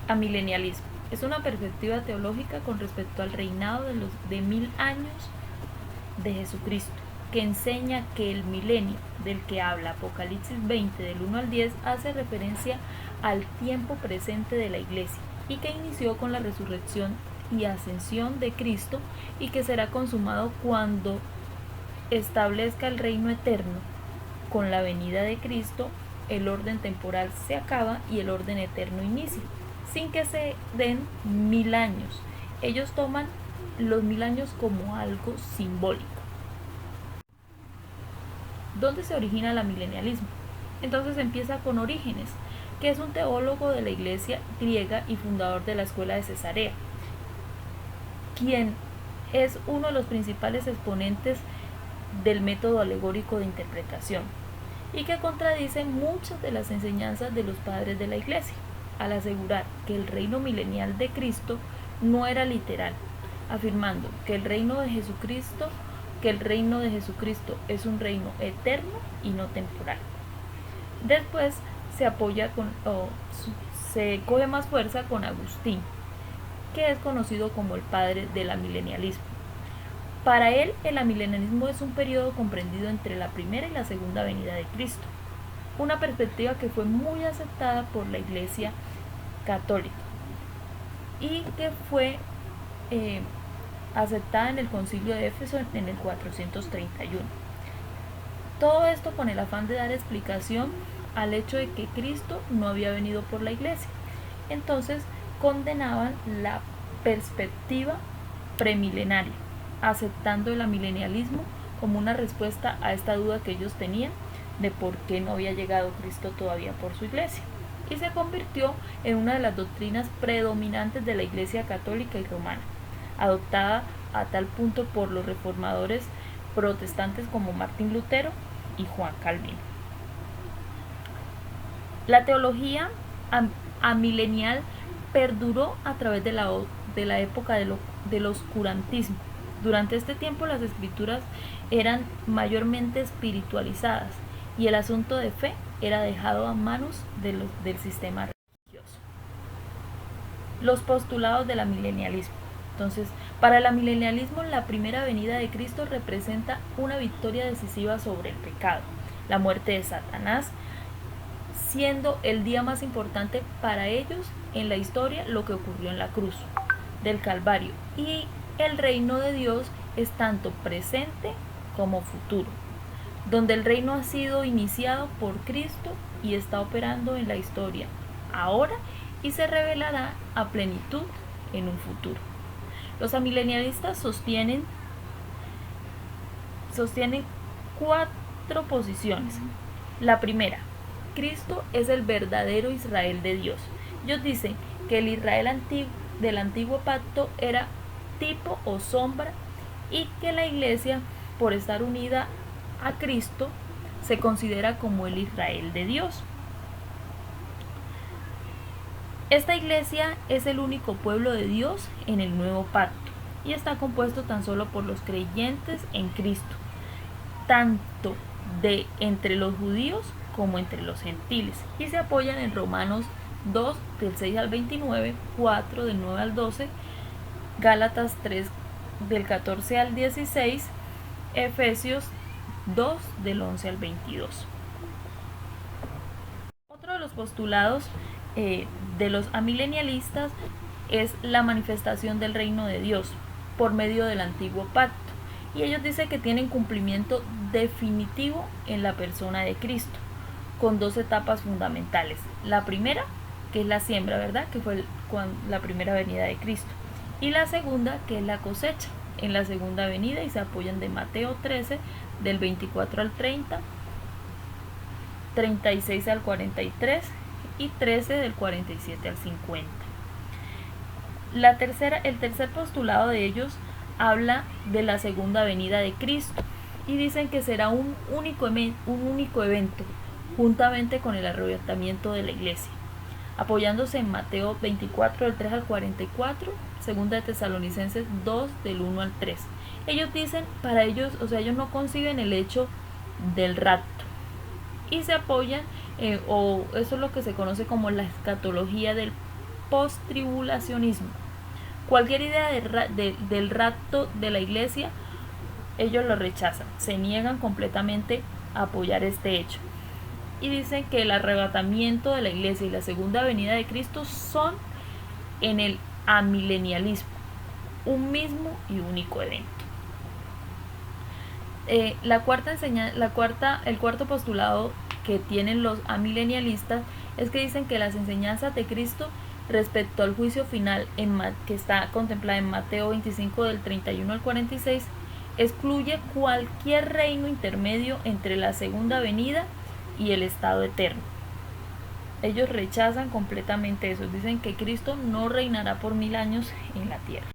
Amilenialismo. Es una perspectiva teológica con respecto al reinado de 1000 años de Jesucristo, que enseña que el milenio del que habla Apocalipsis 20 del 1 al 10 hace referencia al tiempo presente de la Iglesia y que inició con la resurrección y ascensión de Cristo y que será consumado cuando establezca el reino eterno. Con la venida de Cristo, el orden temporal se acaba y el orden eterno inicia, sin que se den 1000 años. Ellos toman los 1000 años como algo simbólico. ¿Dónde se origina el amilenialismo? Entonces empieza con Orígenes, que es un teólogo de la iglesia griega y fundador de la escuela de Cesarea, quien es uno de los principales exponentes del método alegórico de interpretación y que contradice muchas de las enseñanzas de los padres de la iglesia, al asegurar que el reino milenial de Cristo no era literal, afirmando que el reino de Jesucristo es un reino eterno y no temporal. Después se coge más fuerza con Agustín, que es conocido como el padre del amilenialismo. Para él, el amilenialismo es un periodo comprendido entre la primera y la segunda venida de Cristo, una perspectiva que fue muy aceptada por la Iglesia católica y que fue aceptada en el Concilio de Éfeso en el 431. Todo esto con el afán de dar explicación al hecho de que Cristo no había venido por la Iglesia. Entonces condenaban la perspectiva premilenaria, aceptando el amilenialismo como una respuesta a esta duda que ellos tenían de por qué no había llegado Cristo todavía por su iglesia, y se convirtió en una de las doctrinas predominantes de la Iglesia católica y romana, adoptada a tal punto por los reformadores protestantes como Martín Lutero y Juan Calvino. La teología amilenial perduró a través de la época del oscurantismo. Durante este tiempo las escrituras eran mayormente espiritualizadas y el asunto de fe era dejado a manos del sistema religioso. Los postulados del amilenialismo. Entonces, para el amilenialismo, la primera venida de Cristo representa una victoria decisiva sobre el pecado, la muerte de Satanás, siendo el día más importante para ellos en la historia lo que ocurrió en la cruz del Calvario, y el reino de Dios es tanto presente como futuro, donde el reino ha sido iniciado por Cristo y está operando en la historia ahora y se revelará a plenitud en un futuro. Los amilenialistas sostienen 4 posiciones. La primera: Cristo es el verdadero Israel de Dios. Ellos dicen que el Israel del antiguo pacto era tipo o sombra y que la iglesia, por estar unida a Cristo, se considera como el Israel de Dios. Esta iglesia es el único pueblo de Dios en el nuevo pacto y está compuesto tan solo por los creyentes en Cristo, tanto de entre los judíos como entre los gentiles, y se apoyan en Romanos 2 del 6 al 29, 4 del 9 al 12, Gálatas 3 del 14 al 16, Efesios 2 del 11 al 22. Otro de los postulados de los amilenialistas es la manifestación del reino de Dios por medio del antiguo pacto, y ellos dicen que tienen cumplimiento definitivo en la persona de Cristo, con 2 etapas fundamentales. La primera, que es la siembra, ¿verdad?, que fue la primera venida de Cristo, y la segunda, que es la cosecha, en la segunda venida, y se apoyan de Mateo 13 del 24 al 30, 36 al 43 y 13 del 47 al 50. El tercer postulado de ellos habla de la segunda venida de Cristo y dicen que será un único evento juntamente con el arrebatamiento de la iglesia, apoyándose en Mateo 24 del 3 al 44, segunda de Tesalonicenses 2 del 1 al 3. Ellos dicen, para ellos, ellos no conciben el hecho del rapto y se apoyan, o eso es lo que se conoce como la escatología del postribulacionismo. Cualquier idea del rapto de la iglesia, ellos lo rechazan, se niegan completamente a apoyar este hecho. Y dicen que el arrebatamiento de la iglesia y la segunda venida de Cristo son en el amilenialismo, un mismo y único evento. El cuarto postulado que tienen los amilenialistas es que dicen que las enseñanzas de Cristo respecto al juicio final que está contemplada en Mateo 25 del 31 al 46 excluye cualquier reino intermedio entre la segunda venida y el estado eterno. Ellos rechazan completamente eso, dicen que Cristo no reinará por 1000 años en la tierra.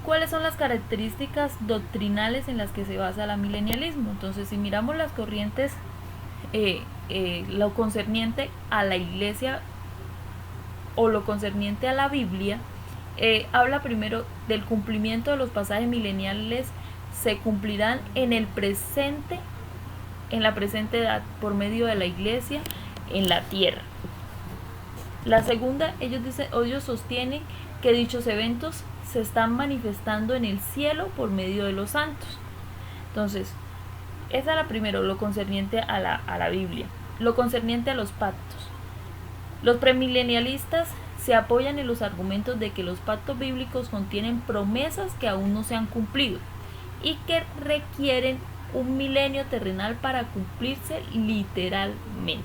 ¿Cuáles son las características doctrinales en las que se basa el amilenialismo? Entonces, si miramos las corrientes, lo concerniente a la iglesia o lo concerniente a la Biblia, habla primero del cumplimiento de los pasajes mileniales, se cumplirán en el presente, en la presente edad, por medio de la iglesia en la tierra. La segunda, ellos sostienen que dichos eventos se están manifestando en el cielo por medio de los santos. Entonces, esa es la primero, lo concerniente a la Biblia. Lo concerniente a los pactos. Los premilenialistas se apoyan en los argumentos de que los pactos bíblicos contienen promesas que aún no se han cumplido y que requieren un milenio terrenal para cumplirse literalmente.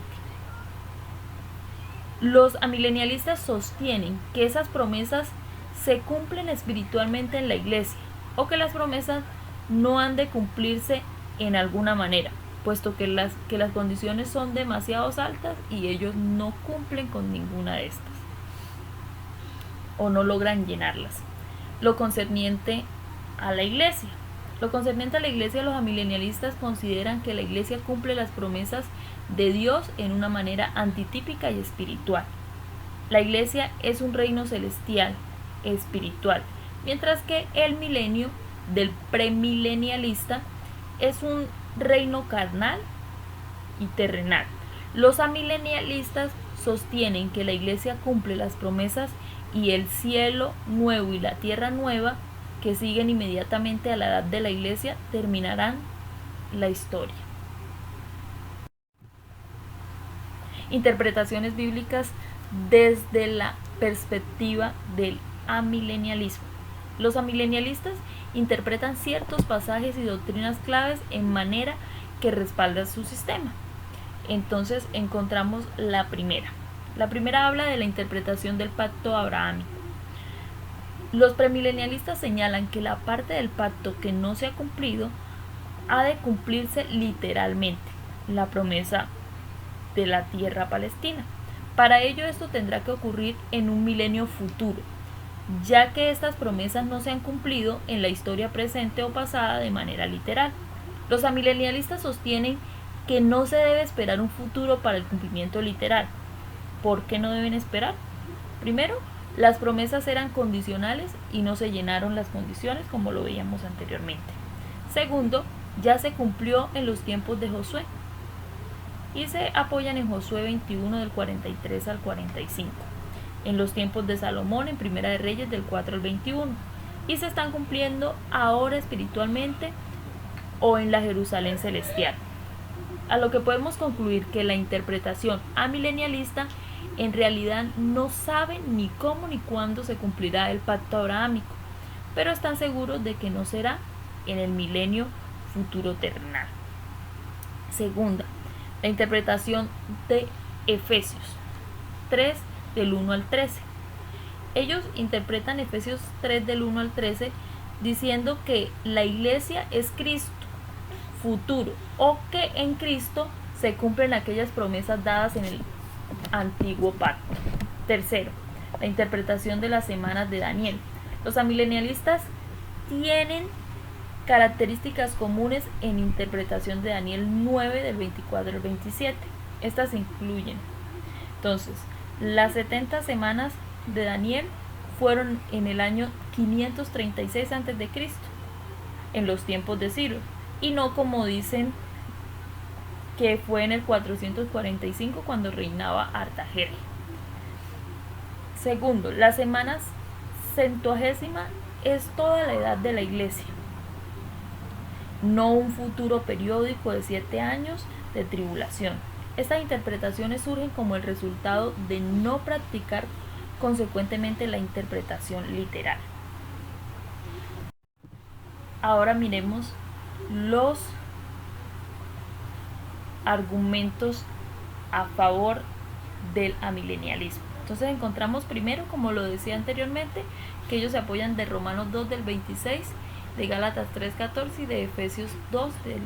Los amilenialistas sostienen que esas promesas se cumplen espiritualmente en la iglesia, o que las promesas no han de cumplirse en alguna manera, puesto que las condiciones son demasiado altas y ellos no cumplen con ninguna de estas, o no logran llenarlas. Lo concerniente a la iglesia. Los amilenialistas consideran que la iglesia cumple las promesas de Dios en una manera antitípica y espiritual. La iglesia es un reino celestial, espiritual, mientras que el milenio del premilenialista es un reino carnal y terrenal. Los amilenialistas sostienen que la iglesia cumple las promesas y el cielo nuevo y la tierra nueva, que siguen inmediatamente a la edad de la iglesia, terminarán la historia. Interpretaciones bíblicas desde la perspectiva del amilenialismo. Los amilenialistas interpretan ciertos pasajes y doctrinas claves en manera que respaldan su sistema. Entonces encontramos la primera. La primera habla de la interpretación del pacto abrahámico. Los premilenialistas señalan que la parte del pacto que no se ha cumplido ha de cumplirse literalmente, la promesa de la tierra palestina. Para ello esto tendrá que ocurrir en un milenio futuro, ya que estas promesas no se han cumplido en la historia presente o pasada de manera literal. Los amilenialistas sostienen que no se debe esperar un futuro para el cumplimiento literal. ¿Por qué no deben esperar? Primero, las promesas eran condicionales y no se llenaron las condiciones, como lo veíamos anteriormente. Segundo, ya se cumplió en los tiempos de Josué y se apoyan en Josué 21 del 43 al 45, en los tiempos de Salomón en Primera de Reyes del 4 al 21, y se están cumpliendo ahora espiritualmente o en la Jerusalén celestial. A lo que podemos concluir que la interpretación amilenialista en realidad no sabe ni cómo ni cuándo se cumplirá el pacto abrahámico, pero están seguros de que no será en el milenio futuro terrenal. Segunda, la interpretación de Efesios 3 del 1 al 13. Ellos interpretan Efesios 3 del 1 al 13 diciendo que la iglesia es Cristo futuro, o que en Cristo se cumplen aquellas promesas dadas en el antiguo pacto. Tercero, la interpretación de las semanas de Daniel. Los amilenialistas tienen características comunes en interpretación de Daniel 9 del 24 al 27. Estas incluyen, entonces, las 70 semanas de Daniel fueron en el año 536 a.C., en los tiempos de Ciro, y no como dicen que fue en el 445 cuando reinaba Artajerjes. Segundo, la semana centuagésima es toda la edad de la iglesia, no un futuro periódico de 7 años de tribulación. Estas interpretaciones surgen como el resultado de no practicar consecuentemente la interpretación literal. Ahora miremos los argumentos a favor del amilenialismo. Entonces encontramos primero, como lo decía anteriormente, que ellos se apoyan de Romanos 2 del 26, de Gálatas 3:14 y de Efesios 2 del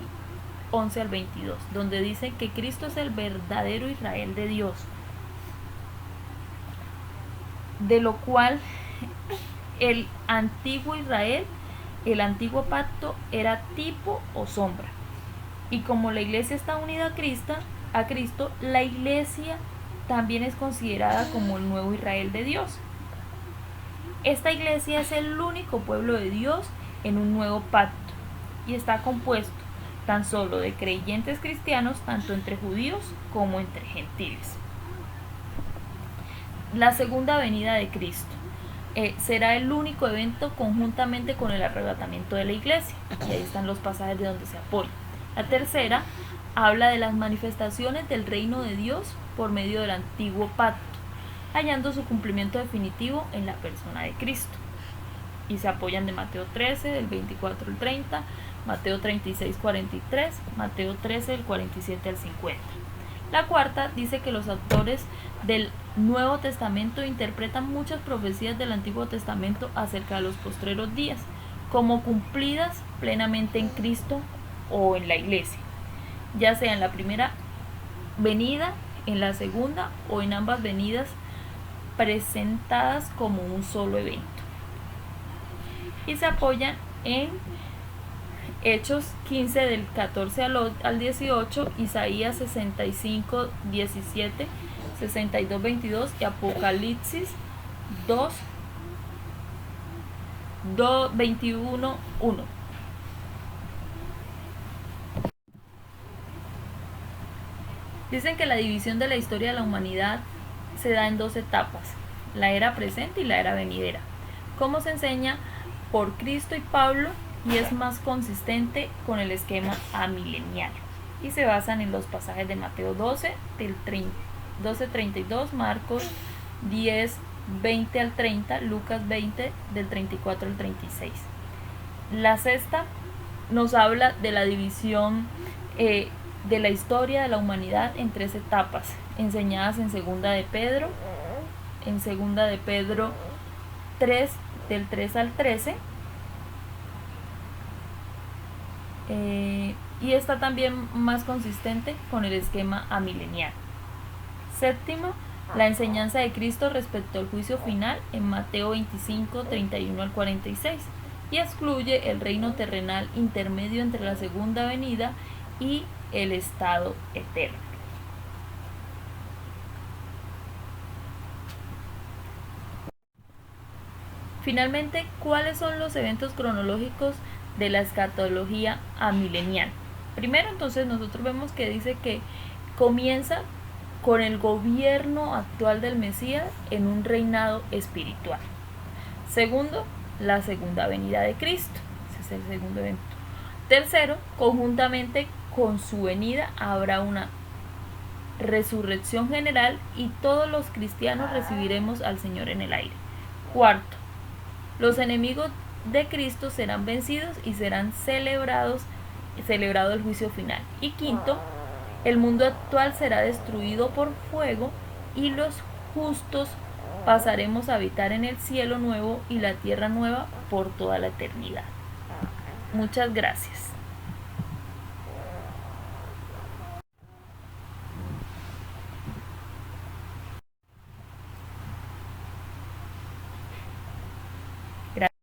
11 al 22, donde dicen que Cristo es el verdadero Israel de Dios, de lo cual el antiguo Israel, el antiguo pacto, era tipo o sombra. Y como la iglesia está unida a Cristo, la iglesia también es considerada como el nuevo Israel de Dios. Esta iglesia es el único pueblo de Dios en un nuevo pacto y está compuesto tan solo de creyentes cristianos, tanto entre judíos como entre gentiles. La segunda venida de Cristo será el único evento conjuntamente con el arrebatamiento de la iglesia, y ahí están los pasajes de donde se apoya. La tercera habla de las manifestaciones del reino de Dios por medio del antiguo pacto, hallando su cumplimiento definitivo en la persona de Cristo. Y se apoyan de Mateo 13, del 24 al 30, Mateo 36, 43, Mateo 13, del 47 al 50. La cuarta dice que los autores del Nuevo Testamento interpretan muchas profecías del Antiguo Testamento acerca de los postreros días, como cumplidas plenamente en Cristo o en la iglesia, ya sea en la primera venida, en la segunda o en ambas venidas, presentadas como un solo evento. Y se apoyan en Hechos 15 del 14 al 18, Isaías 65, 17, 62, 22 y Apocalipsis 2, 21, 1. Dicen que la división de la historia de la humanidad se da en dos etapas, la era presente y la era venidera, como se enseña por Cristo y Pablo, y es más consistente con el esquema amilenial, y se basan en los pasajes de Mateo 12, del 12:32, Marcos 10, 20 al 30, Lucas 20, del 34 al 36. La sexta nos habla de la división de la historia de la humanidad en tres etapas, enseñadas en segunda de Pedro 3, del 3 al 13, y está también más consistente con el esquema amilenial. Séptimo, la enseñanza de Cristo respecto al juicio final en Mateo 25, 31 al 46, y excluye el reino terrenal intermedio entre la segunda venida y el estado eterno. Finalmente, ¿cuáles son los eventos cronológicos de la escatología amilenial? Primero, entonces, nosotros vemos que dice que comienza con el gobierno actual del Mesías en un reinado espiritual. Segundo, la segunda venida de Cristo. Ese es el segundo evento. Tercero, conjuntamente con su venida habrá una resurrección general y todos los cristianos recibiremos al Señor en el aire. Cuarto, los enemigos de Cristo serán vencidos y serán celebrado el juicio final. Y quinto, el mundo actual será destruido por fuego y los justos pasaremos a habitar en el cielo nuevo y la tierra nueva por toda la eternidad. Muchas gracias.